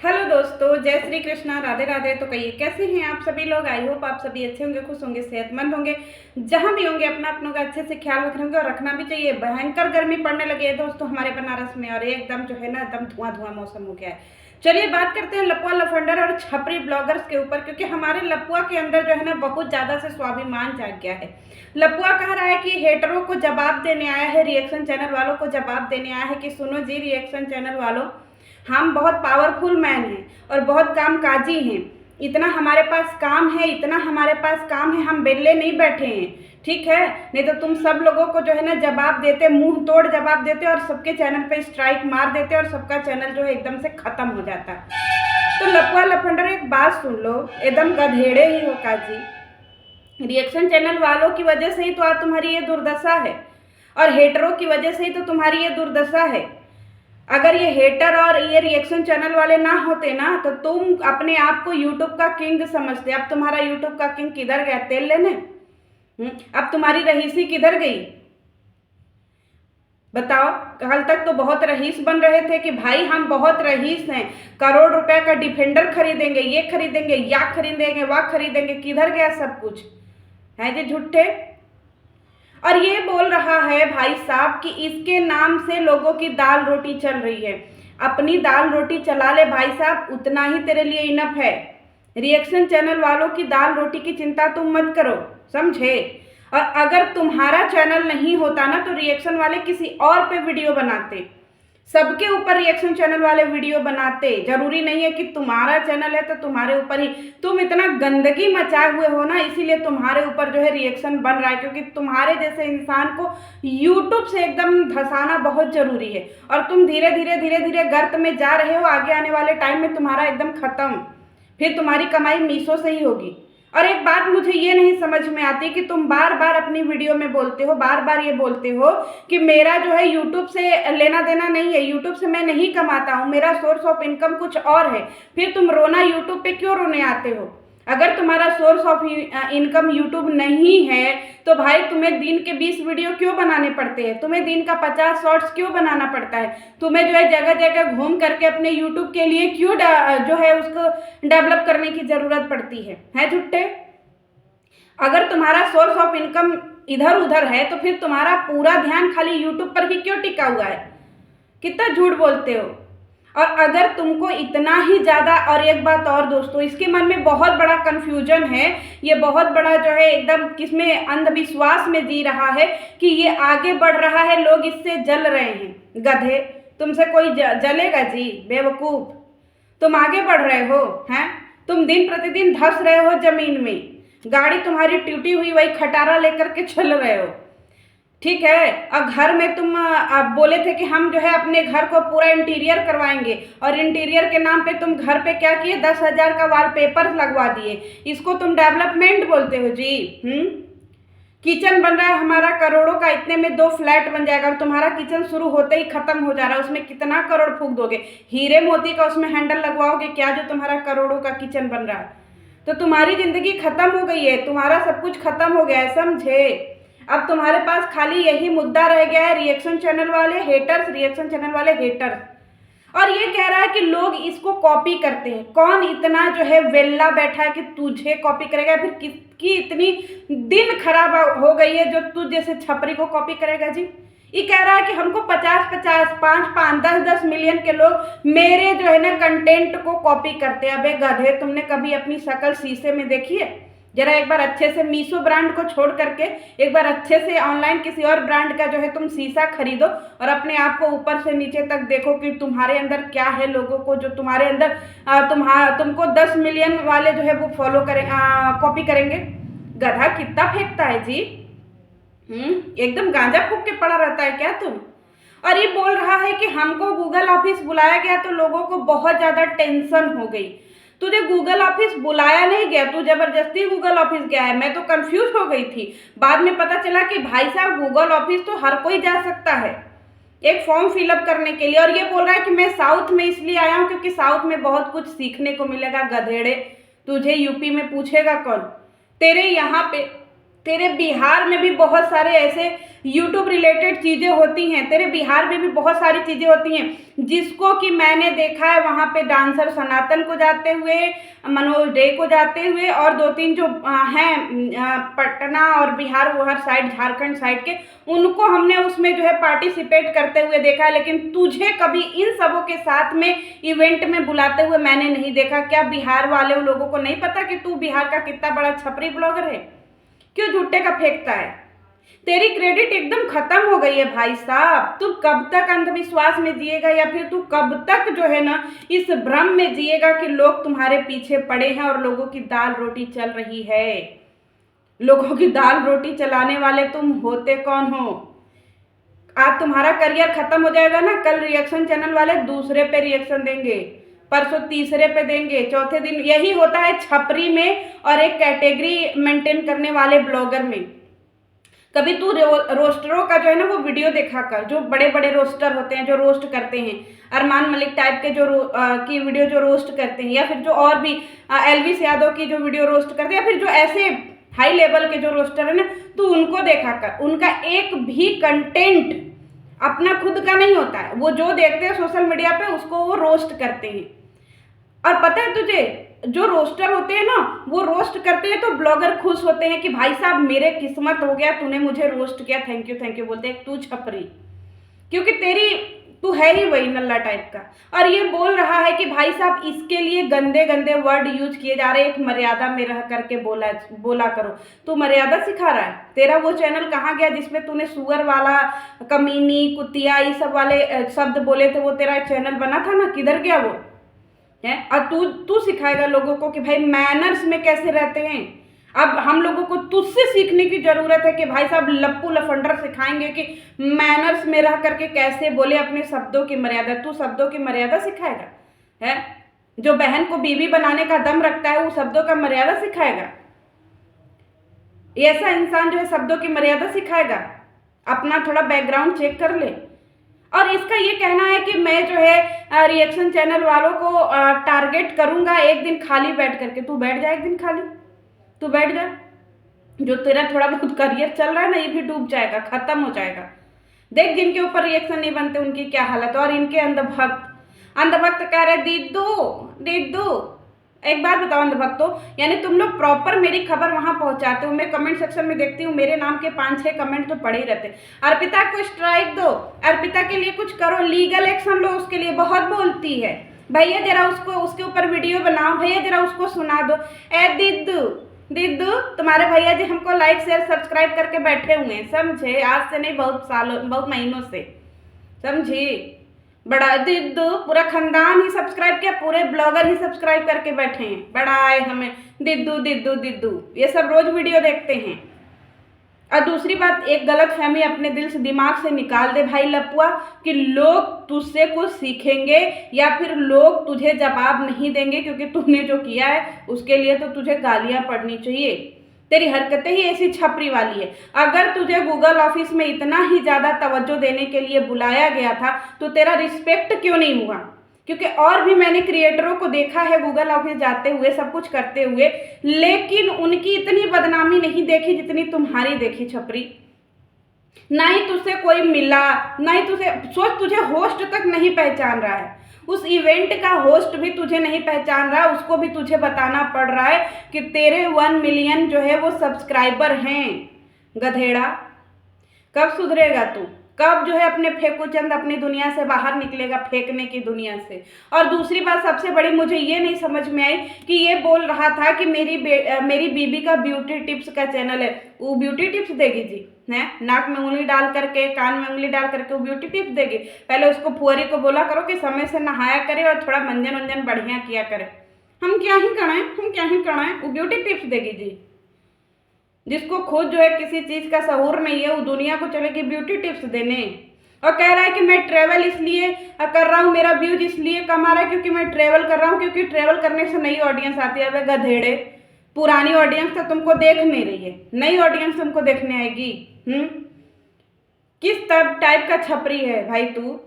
Hello दोस्तों, जय श्री कृष्णा, राधे राधे। तो कहिए कैसे हैं आप सभी लोग। आई होप आप सभी अच्छे होंगे, खुश होंगे, सेहतमंद होंगे। जहां भी होंगे अपना अपनों का अच्छे से ख्याल रख रहे होंगे और रखना भी चाहिए। भयंकर गर्मी पड़ने लगी है दोस्तों हमारे बनारस में, और एकदम जो है ना एकदम धुआं धुआं मौसम हो गया है। चलिए बात करते हैं लपुआ लफंडर और छपरी ब्लॉगर्स के ऊपर, क्योंकि हमारे लपुआ के अंदर जो है ना बहुत ज़्यादा से स्वाभिमान जाग गया है। लपुआ कह रहा है कि हेटरों को जवाब देने आया है, रिएक्शन चैनल वालों को जवाब देने आया है कि सुनो जी रिएक्शन चैनल वालों, हम बहुत पावरफुल मैन हैं और बहुत कामकाजी हैं। इतना हमारे पास काम है, इतना हमारे पास काम है, हम बेले नहीं बैठे हैं, ठीक है। नहीं तो तुम सब लोगों को जो है ना जवाब देते, मुंह तोड़ जवाब देते और सबके चैनल पे स्ट्राइक मार देते और सबका चैनल जो है एकदम से खत्म हो जाता। तो लपुआ लफंडर एक बात सुन लो, एकदम गधेड़े ही हो काजी। रिएक्शन चैनल वालों की वजह से ही तो आज तुम्हारी ये दुर्दशा है, और हेटरों की वजह से ही तो तुम्हारी ये दुर्दशा है। अगर ये हेटर और ये रिएक्शन चैनल वाले ना होते ना तो तुम अपने आप को यूट्यूब का किंग समझते। अब तुम्हारा यूट्यूब का किंग किधर गया, तेल लेने? अब तुम्हारी रईसी किधर गई बताओ। कल तक तो बहुत रईस बन रहे थे कि भाई हम बहुत रईस हैं, करोड़ रुपए का डिफेंडर खरीदेंगे, ये खरीदेंगे, या खरीदेंगे, वह खरीदेंगे। किधर गया सब कुछ? है जी झूठे। और ये बोल रहा है भाई साहब कि इसके नाम से लोगों की दाल रोटी चल रही है। अपनी दाल रोटी चला ले भाई साहब, उतना ही तेरे लिए इनफ है। रिएक्शन चैनल वालों की दाल रोटी की चिंता तुम मत करो, समझे। और अगर तुम्हारा चैनल नहीं होता ना तो रिएक्शन वाले किसी और पे वीडियो बनाते, सबके ऊपर रिएक्शन चैनल वाले वीडियो बनाते। जरूरी नहीं है कि तुम्हारा चैनल है तो तुम्हारे ऊपर ही। तुम इतना गंदगी मचाए हुए हो ना, इसीलिए तुम्हारे ऊपर जो है रिएक्शन बन रहा है, क्योंकि तुम्हारे जैसे इंसान को यूट्यूब से एकदम धसाना बहुत जरूरी है। और तुम धीरे धीरे धीरे धीरे गर्त में जा रहे हो। आगे आने वाले टाइम में तुम्हारा एकदम खत्म, फिर तुम्हारी कमाई मीशो से ही होगी। और एक बात मुझे ये नहीं समझ में आती कि तुम बार बार अपनी वीडियो में बोलते हो, बार बार ये बोलते हो कि मेरा जो है यूट्यूब से लेना देना नहीं है, यूट्यूब से मैं नहीं कमाता हूँ, मेरा सोर्स ऑफ इनकम कुछ और है। फिर तुम रोना यूट्यूब पे क्यों रोने आते हो? अगर तुम्हारा सोर्स ऑफ इनकम यूट्यूब नहीं है तो भाई तुम्हें दिन के 20 वीडियो क्यों बनाने पड़ते हैं? तुम्हें दिन का 50 शॉर्ट्स क्यों बनाना पड़ता है? तुम्हें जो है जगह जगह घूम करके अपने यूट्यूब के लिए क्यों जो है उसको डेवलप करने की जरूरत पड़ती है झुट्टे। अगर तुम्हारा सोर्स ऑफ इनकम इधर उधर है तो फिर तुम्हारा पूरा ध्यान खाली यूट्यूब पर ही क्यों टिका हुआ है? कितना झूठ बोलते हो। और अगर तुमको इतना ही ज़्यादा, और एक बात और दोस्तों, इसके मन में बहुत बड़ा कन्फ्यूजन है, ये बहुत बड़ा जो है एकदम किसमें अंधविश्वास में जी रहा है कि ये आगे बढ़ रहा है, लोग इससे जल रहे हैं। गधे, तुमसे कोई जलेगा जी? बेवकूफ़, तुम आगे बढ़ रहे हो हैं, तुम दिन प्रतिदिन धंस रहे हो जमीन में, गाड़ी तुम्हारी टूटी हुई वही खटारा लेकर के चल रहे हो, ठीक है। और घर में तुम बोले थे कि हम जो है अपने घर को पूरा इंटीरियर करवाएंगे, और इंटीरियर के नाम पे तुम घर पे क्या किए? 10,000 का वॉलपेपर लगवा दिए। इसको तुम डेवलपमेंट बोलते हो जी? किचन बन रहा है हमारा करोड़ों का, इतने में 2 फ्लैट बन जाएगा, और तुम्हारा किचन शुरू होते ही खत्म हो जा रहा है। उसमें कितना करोड़ फूंक दोगे? हीरे मोती का उसमें हैंडल लगवाओगे क्या, जो तुम्हारा करोड़ों का किचन बन रहा है? तो तुम्हारी जिंदगी खत्म हो गई है, तुम्हारा सब कुछ खत्म हो गया है, समझे। अब तुम्हारे पास खाली यही मुद्दा रह गया है, रिएक्शन चैनल वाले हेटर्स, रिएक्शन चैनल वाले हेटर्स। और ये कह रहा है कि लोग इसको कॉपी करते हैं। कौन इतना जो है वेल्ला बैठा है कि तुझे कॉपी करेगा? फिर किसकी इतनी दिन खराब हो गई है जो तुझ जैसे छपरी को कॉपी करेगा जी? ये कह रहा है कि हमको 50-50, 5-5, 10-10 मिलियन के लोग मेरे जो है ना कंटेंट को कॉपी करते हैं। अबे गधे, तुमने कभी अपनी शक्ल शीशे में देखी है? जरा एक बार अच्छे से मीशो ब्रांड को छोड़ करके एक बार अच्छे से ऑनलाइन किसी और ब्रांड का जो है तुम शीशा खरीदो और अपने आप को ऊपर से नीचे तक देखो कि तुम्हारे अंदर क्या है। लोगों को जो तुम्हारे अंदर तुमको 10 मिलियन वाले जो है वो फॉलो करें, कॉपी करेंगे। गधा कितना फेंकता है जी? एकदम गांजा फूक के पड़ा रहता है क्या तुम? और ये बोल रहा है कि हमको गूगल ऑफिस बुलाया गया तो लोगों को बहुत ज़्यादा टेंशन हो गई। तुझे गूगल ऑफिस बुलाया नहीं गया, तू जबरदस्ती गूगल ऑफिस गया है। मैं तो कंफ्यूज हो गई थी, बाद में पता चला कि भाई साहब गूगल ऑफिस तो हर कोई जा सकता है एक फॉर्म फिलअप करने के लिए। और ये बोल रहा है कि मैं साउथ में इसलिए आया हूँ क्योंकि साउथ में बहुत कुछ सीखने को मिलेगा। गधेड़े, तुझे यूपी में पूछेगा कौन? तेरे यहाँ पे तेरे बिहार में भी बहुत सारे ऐसे यूट्यूब रिलेटेड चीज़ें होती हैं, तेरे बिहार में भी बहुत सारी चीज़ें होती हैं जिसको कि मैंने देखा है वहाँ पे डांसर सनातन को जाते हुए, मनोज डे को जाते हुए, और 2-3 जो हैं पटना और बिहार वो हर साइड झारखंड साइड के, उनको हमने उसमें जो है पार्टिसिपेट करते हुए देखा है। लेकिन तुझे कभी इन सबों के साथ में इवेंट में बुलाते हुए मैंने नहीं देखा। क्या बिहार वाले लोगों को नहीं पता कि तू बिहार का कितना बड़ा छपरी ब्लॉगर है? क्यों झूठे का फेंकता है? तेरी क्रेडिट एकदम खत्म हो गई है भाई साहब। तू कब तक अंधविश्वास में जिएगा, या फिर तू कब तक जो है ना इस भ्रम में जिएगा कि लोग तुम्हारे पीछे पड़े हैं और लोगों की दाल रोटी चल रही है? लोगों की दाल रोटी चलाने वाले तुम होते कौन हो? आज तुम्हारा करियर खत्म हो जाएगा ना, कल रिएक्शन चैनल वाले दूसरे पे रिएक्शन देंगे, परसों तीसरे पे देंगे, चौथे दिन। यही होता है छपरी में और एक कैटेगरी मेंटेन करने वाले ब्लॉगर में। कभी तू रोस्टरों का जो है ना वो वीडियो देखा कर, जो बड़े बड़े रोस्टर होते हैं जो रोस्ट करते हैं, अरमान मलिक टाइप के जो की वीडियो जो रोस्ट करते हैं, या फिर जो और भी एलविस यादव की जो वीडियो रोस्ट करते हैं, या फिर जो ऐसे हाई लेवल के जो रोस्टर है ना, तू उनको देखा कर। उनका एक भी कंटेंट अपना खुद का नहीं होता है, वो जो देखते हैं सोशल मीडिया पे उसको वो रोस्ट करते हैं। और पता है तुझे, जो रोस्टर होते हैं ना वो रोस्ट करते हैं तो ब्लॉगर खुश होते हैं कि भाई साहब मेरे किस्मत हो गया, तूने मुझे रोस्ट किया, थैंक यू बोलते हैं। तू छपरी, क्योंकि तू है ही वही नल्ला टाइप का। और ये बोल रहा है कि भाई साहब इसके लिए गंदे गंदे वर्ड यूज किए जा रहे हैं, एक मर्यादा में रह करके बोला करो। तू मर्यादा सिखा रहा है? तेरा वो चैनल कहाँ गया जिसमें तूने सुअर वाला, कमीनी, कुतिया, ये सब वाले शब्द बोले थे? वो तेरा चैनल बना था ना, किधर गया वो है? और तू सिखाएगा लोगों को कि भाई मैनर्स में कैसे रहते हैं। अब हम लोगों को तुझसे सीखने की जरूरत है कि भाई साहब लप्पू लफंडर सिखाएंगे कि मैनर्स में रह करके कैसे बोले, अपने शब्दों की मर्यादा। तू शब्दों की मर्यादा सिखाएगा है? जो बहन को बीवी बनाने का दम रखता है वो शब्दों का मर्यादा सिखाएगा? ऐसा इंसान जो है शब्दों की मर्यादा सिखाएगा? अपना थोड़ा बैकग्राउंड चेक कर ले। और इसका ये कहना है कि मैं जो है रिएक्शन चैनल वालों को टारगेट करूंगा एक दिन खाली बैठ करके। तू बैठ जा एक दिन खाली, तू बैठ जा। जो तेरा थोड़ा बहुत करियर चल रहा है ना ये भी डूब जाएगा, खत्म हो जाएगा। देख जिनके ऊपर रिएक्शन नहीं बनते उनकी क्या हालत। और इनके अंधभक्त कह रहे दीदू एक बात बताओ अंधभक्तों, यानी तुम लोग प्रॉपर मेरी खबर वहां पहुंचाते हो। मैं कमेंट सेक्शन में देखती हूँ मेरे नाम के 5-6 कमेंट तो पड़े ही रहते। अर्पिता को स्ट्राइक दो, अर्पिता के लिए कुछ करो, लीगल एक्शन लो उसके लिए। बहुत बोलती है, भैया जरा उसके ऊपर वीडियो बनाओ, भैया जरा उसको सुना दो। ए दीदू तुम्हारे भैया जी हमको लाइक शेयर सब्सक्राइब करके बैठे हुए हैं, समझे? आज से नहीं, बहुत महीनों से, समझी? बड़ा दीदू, पूरा खानदान ही सब्सक्राइब किया, पूरे ब्लॉगर ही सब्सक्राइब करके बैठे हैं। बड़ा आए हमें दीदू, ये सब रोज वीडियो देखते हैं। और दूसरी बात, एक गलत फहमी अपने दिल से दिमाग से निकाल दे भाई लपुआ, कि लोग तुझसे कुछ सीखेंगे या फिर लोग तुझे जवाब नहीं देंगे क्योंकि तूने जो किया है उसके लिए तो तुझे गालियां पड़नी चाहिए। तेरी हरकतें ही ऐसी छपरी वाली है। अगर तुझे गूगल ऑफिस में इतना ही ज़्यादा तवज्जो देने के लिए बुलाया गया था तो तेरा रिस्पेक्ट क्यों नहीं हुआ? क्योंकि और भी मैंने क्रिएटरों को देखा है गूगल ऑफिस जाते हुए, सब कुछ करते हुए, लेकिन उनकी इतनी बदनामी नहीं देखी जितनी तुम्हारी देखी छपरी। ना ही तुझसे कोई मिला, ना ही तुझे होस्ट तक नहीं पहचान रहा है। उस इवेंट का होस्ट भी तुझे नहीं पहचान रहा, उसको भी तुझे बताना पड़ रहा है कि तेरे 1 मिलियन जो है वो सब्सक्राइबर हैं। गधेड़ा, कब सुधरेगा तू? कब जो है अपने फेंकूचंद अपनी दुनिया से बाहर निकलेगा, फेंकने की दुनिया से? और दूसरी बात सबसे बड़ी मुझे ये नहीं समझ में आई कि ये बोल रहा था कि मेरी बीबी का ब्यूटी टिप्स का चैनल है। वो ब्यूटी टिप्स देगी जी है? नाक में उंगली डाल करके, कान में उंगली डाल करके वो ब्यूटी टिप्स देगी? पहले उसको फुहरी को बोला करो कि समय से नहाया करे और थोड़ा मंजन वंजन बढ़िया किया करे। हम क्या ही कराएं, वो ब्यूटी टिप्स देगी जी? जिसको खुद जो है किसी चीज़ का शऊर नहीं है वो दुनिया को चलेगी ब्यूटी टिप्स देने। और कह रहा है कि मैं ट्रैवल इसलिए कर रहा हूँ, मेरा व्यूज इसलिए कम आ रहा है क्योंकि मैं ट्रैवल कर रहा हूँ, क्योंकि ट्रैवल करने से नई ऑडियंस आती है। अब गधेड़े, पुरानी ऑडियंस तो तुमको देख नहीं रही है, नई ऑडियंस तुमको देखने आएगी। किस टाइप का छपरी है भाई तू?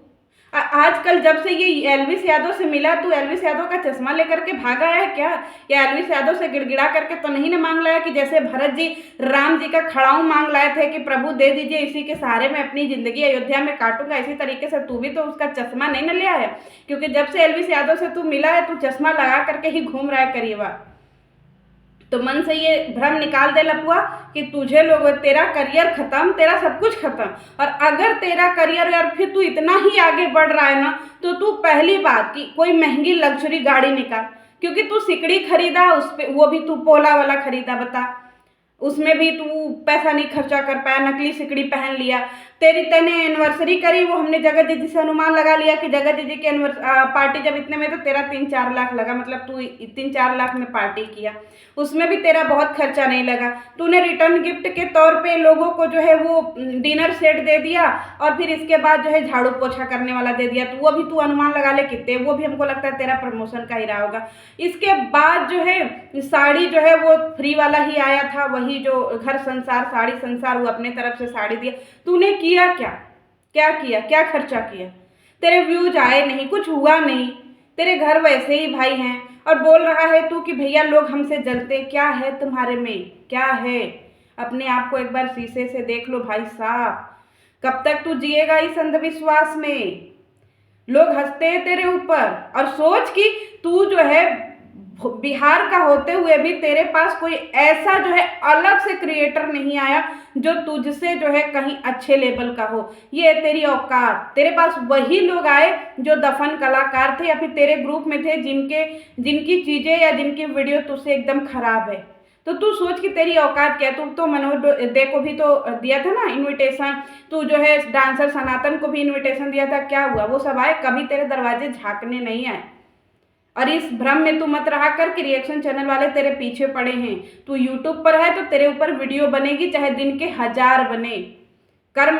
आजकल जब से ये एलविस यादव से मिला, तू एलविस यादव का चश्मा लेकर के भागा है क्या? या एलविस यादव से गिड़गिड़ा करके तो नहीं ना मांग लाया कि जैसे भरत जी राम जी का खड़ाऊ मांग लाए थे कि प्रभु दे दीजिए, इसी के सहारे में अपनी जिंदगी अयोध्या में काटूंगा। इसी तरीके से तू भी तो उसका चश्मा नहीं न ले आया, क्योंकि जब से एलविस यादव से तू मिला है, तू चश्मा लगा करके ही घूम रहा है करिएवा। तो मन से ये भ्रम निकाल दे लपुआ कि तुझे लोग, तेरा करियर खत्म, तेरा सब कुछ खत्म। और अगर तेरा करियर और फिर तू इतना ही आगे बढ़ रहा है ना, तो तू पहली बात कि कोई महंगी लग्जरी गाड़ी निकाल, क्योंकि तू सिकड़ी खरीदा, उस पर वो भी तू पोला वाला खरीदा, बता, उसमें भी तू पैसा नहीं खर्चा कर पाया, नकली सिकड़ी पहन लिया। तेने एनिवर्सरी करी, वो हमने जगत दीदी से अनुमान लगा लिया कि जगत दीदी की पार्टी जब इतने में, तो तेरा 3-4 लाख लगा, मतलब तू 3-4 लाख में पार्टी किया, उसमें भी तेरा बहुत खर्चा नहीं लगा। तूने रिटर्न गिफ्ट के तौर पे लोगों को जो है वो डिनर सेट दे दिया, और फिर इसके बाद जो है झाड़ू पोछा करने वाला दे दिया, तो वो भी तू अनुमान लगा ले कितने, वो भी हमको लगता है तेरा प्रमोशन का ही रहा होगा। इसके बाद जो है साड़ी जो है वो फ्री वाला ही आया था, वही जो घर संसार साड़ी संसार, वो अपने तरफ से साड़ी दिया। तूने किया क्या? क्या किया? क्या खर्चा किया? तेरे व्यूज आए नहीं, कुछ हुआ नहीं, तेरे घर वैसे ही भाई हैं, और बोल रहा है तू कि भैया लोग हमसे जलते। क्या है तुम्हारे में? क्या है? अपने आप को एक बार शीशे से देख लो भाई साहब। कब तक तू जिएगा इस अंधविश्वास में? लोग हंसते हैं तेरे ऊपर, और सोच कि तू जो है बिहार का होते हुए भी तेरे पास कोई ऐसा जो है अलग से क्रिएटर नहीं आया जो तुझसे जो है कहीं अच्छे लेवल का हो। ये तेरी औकात। तेरे पास वही लोग आए जो दफन कलाकार थे, या फिर तेरे ग्रुप में थे जिनकी चीज़ें या जिनकी वीडियो तुझसे एकदम खराब है। तो तू सोच कि तेरी औकात क्या है। तू तो मनोज दे को भी तो दिया था ना इनविटेशन, तू जो है डांसर सनातन को भी इनविटेशन दिया था, क्या हुआ? वो सब आए, कभी तेरे दरवाजे झांकने नहीं आए। और इस भ्रम में तू मत रहा कर कि रिएक्शन चैनल वाले तेरे पीछे पड़े हैं। तू यूट्यूब पर है तो तेरे ऊपर वीडियो बनेगी, चाहे दिन के 1000 बने। कर्म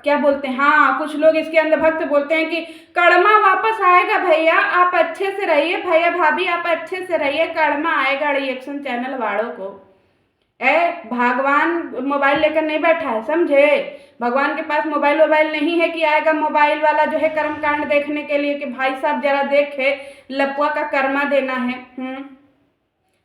क्या बोलते हैं, हाँ कुछ लोग इसके अंधभक्त बोलते हैं कि कर्मा वापस आएगा भैया, आप अच्छे से रहिए, भैया भाभी आप अच्छे से रहिए, कर्मा आएगा रिएक्शन चैनल वालों को। भगवान मोबाइल लेकर नहीं बैठा है, समझे? भगवान के पास मोबाइल नहीं है कि आएगा मोबाइल वाला जो है कर्म कांड देखने के लिए कि भाई साहब जरा देखे लपुआ का कर्मा देना है।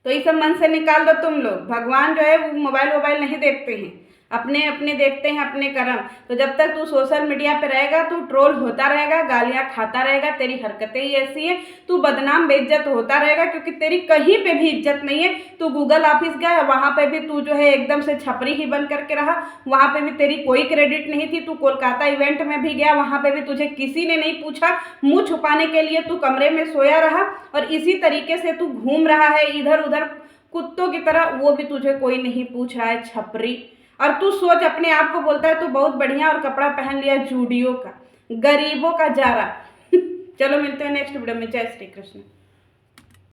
तो ये सब मन से निकाल दो तुम लोग। भगवान जो है वो मोबाइल नहीं देखते हैं, अपने अपने देखते हैं अपने कर्म। तो जब तक तू सोशल मीडिया पे रहेगा, तू ट्रोल होता रहेगा, गालियां खाता रहेगा, तेरी हरकतें ही ऐसी हैं, तू बदनाम बेइज्जत होता रहेगा, क्योंकि तेरी कहीं पे भी इज्जत नहीं है। तू गूगल ऑफिस गया, वहाँ पे भी तू जो है एकदम से छपरी ही बन करके रहा, वहाँ पे भी तेरी कोई क्रेडिट नहीं थी। तू कोलकाता इवेंट में भी गया, वहाँ पे भी तुझे किसी ने नहीं पूछा, मुँह छुपाने के लिए तू कमरे में सोया रहा, और इसी तरीके से तू घूम रहा है इधर उधर कुत्तों की तरह, वो भी तुझे कोई नहीं पूछ रहा है, छपरी। और तू सोच, अपने आप को बोलता है तू बहुत बढ़िया, और कपड़ा पहन लिया जूडियो का, गरीबों का जारा। चलो मिलते हैं नेक्स्ट वीडियो में। जय श्री कृष्ण।